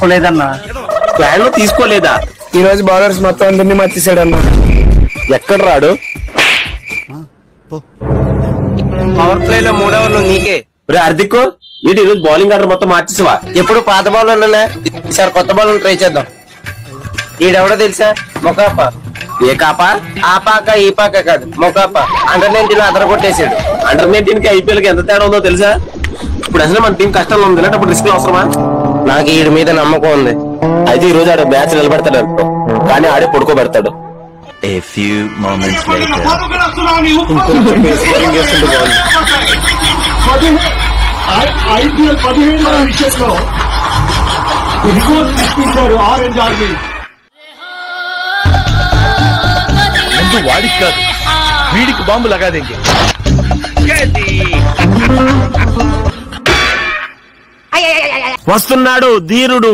లేదన్నా ప్లాన్ లో తీసుకోలేదా? ఈ రోజు బౌలర్స్ మొత్తం అందరినీ మర్చేసాడన్నా. ఎక్కడ రాడు? పవర్ ప్లే లో 3 ఓవర్లు నీకే. హార్దిక్ వీటి ఈరోజు బౌలింగ్ ఆర్డర్ మొత్తం మార్చేసావా? ఎప్పుడు పాత బౌలర్లనే, ఈసారి కొత్త బౌలర్ ట్రై చేద్దాం. ఈడెవడో తెలుసా? మొకాప. ఏ కాపా? ఆ పాక ఈ పాక కాదు, మొకాప. అండర్-19 లో అదర కొట్టేసాడు. అండర్-19 కి ఐపీఎల్ కి ఎంత తేడా ఉందో తెలుసా? ఇప్పుడు అసలు మన టీం కష్టంలో ఉంది, అప్పుడు రిస్క్ అవసరమా? నాకు ఈడి మీద నమ్మకం ఉంది. అయితే ఈ రోజు ఆడ మ్యాచ్ నిలబెడతాడు అనుకో, కానీ ఆడే పడుకోబెడతాడు. A few moments later. ఇంకొంచెం బౌలింగ్ చేస్తుంటే బాగుంది. ఐపీఎల్ 17వ వికెట్లో రికార్డు సృష్టించారు ఆరెంజ్ ఆర్మీ. ముందు వాడికి కాదు, వీడికి బాంబు లగాదేంటి? వస్తున్నాడు ధీరుడు.